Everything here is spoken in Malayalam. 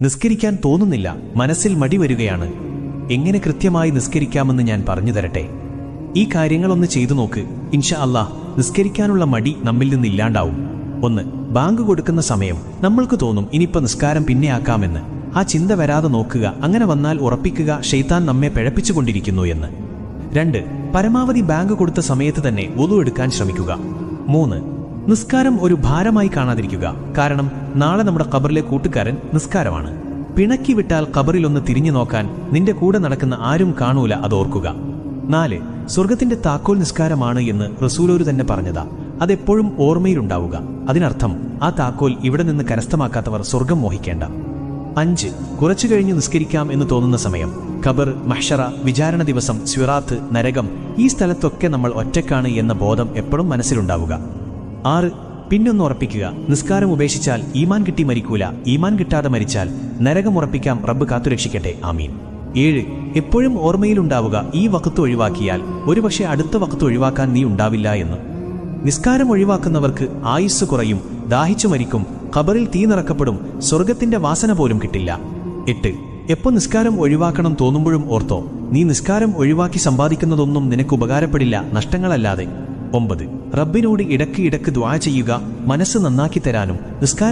നിസ്കരിക്കാൻ തോന്നുന്നില്ല, മനസ്സിൽ മടി വരികയാണ്. എങ്ങനെ കൃത്യമായി നിസ്കരിക്കാമെന്ന് ഞാൻ പറഞ്ഞു തരട്ടെ. ഈ കാര്യങ്ങളൊന്ന് ചെയ്തു നോക്ക്. ഇൻഷാ അല്ലാഹ് നിസ്കരിക്കാനുള്ള മടി നമ്മിൽ നിന്നില്ലാണ്ടാവും. 1. ബാങ്ക് കൊടുക്കുന്ന സമയം നമ്മൾക്ക് തോന്നും ഇനിയിപ്പോൾ നിസ്കാരം പിന്നെ ആക്കാമെന്ന്. ആ ചിന്ത വരാതെ നോക്കുക. അങ്ങനെ വന്നാൽ ഉറപ്പിക്കുക ശൈത്താൻ നമ്മെ പിഴപ്പിച്ചുകൊണ്ടിരിക്കുന്നു എന്ന്. 2. പരമാവധി ബാങ്ക് കൊടുത്ത സമയത്ത് തന്നെ വുളു എടുക്കാൻ ശ്രമിക്കുക. 3. നിസ്കാരം ഒരു ഭാരമായി കാണാതിരിക്കുക. കാരണം നാളെ നമ്മുടെ ഖബറിലെ കൂട്ടുകാരൻ നിസ്കാരമാണ്. പിണക്കി വിട്ടാൽ ഖബറിലൊന്ന് തിരിഞ്ഞു നോക്കാൻ നിന്റെ കൂടെ നടക്കുന്ന ആരും കാണൂല, അതോർക്കുക. 4. സ്വർഗത്തിന്റെ താക്കോൽ നിസ്കാരമാണ് എന്ന് റസൂലോരു തന്നെ പറഞ്ഞതാ. അതെപ്പോഴും ഓർമ്മയിലുണ്ടാവുക. അതിനർത്ഥം ആ താക്കോൽ ഇവിടെ നിന്ന് കരസ്ഥമാക്കാത്തവർ സ്വർഗം മോഹിക്കേണ്ട. 5. കുറച്ചു കഴിഞ്ഞ് നിസ്കരിക്കാം എന്ന് തോന്നുന്ന സമയം ഖബർ, മഹ്ശറ, വിചാരണ ദിവസം, സിറാത്ത്, നരകം, ഈ സ്ഥലത്തൊക്കെ നമ്മൾ ഒറ്റക്കാണ് എന്ന ബോധം എപ്പോഴും മനസ്സിലുണ്ടാവുക. 6. പിന്നൊന്ന് ഉറപ്പിക്കുക, നിസ്കാരം ഉപേക്ഷിച്ചാൽ ഈമാൻ കിട്ടി മരിക്കൂല, ഈമാൻ കിട്ടാതെ മരിച്ചാൽ നരകം ഉറപ്പിക്കാം, റബ്ബ് കാത്തുരക്ഷിക്കട്ടെ, ആമീൻ. 7. എപ്പോഴും ഓർമ്മയിലുണ്ടാവുക, ഈ വഖത്ത് ഒഴിവാക്കിയാൽ ഒരുപക്ഷെ അടുത്ത വഖത്ത് ഒഴിവാക്കാൻ നീ ഉണ്ടാവില്ല എന്ന്. നിസ്കാരം ഒഴിവാക്കുന്നവർക്ക് ആയുസ് കുറയും, ദാഹിച്ചു മരിക്കും, ഖബറിൽ തീ നിറക്കപ്പെടും, സ്വർഗത്തിന്റെ വാസന പോലും കിട്ടില്ല. 8. എപ്പോൾ നിസ്കാരം ഒഴിവാക്കണം തോന്നുമ്പോഴും ഓർത്തോ, നീ നിസ്കാരം ഒഴിവാക്കി സമ്പാദിക്കുന്നതൊന്നും നിനക്ക് ഉപകാരപ്പെടില്ല, നഷ്ടങ്ങളല്ലാതെ. 9. റബ്ബിനോട് ഇടയ്ക്ക് ദുആ ചെയ്യുക, മനസ്സ് നന്നാക്കി തരാനും നിസ്കാര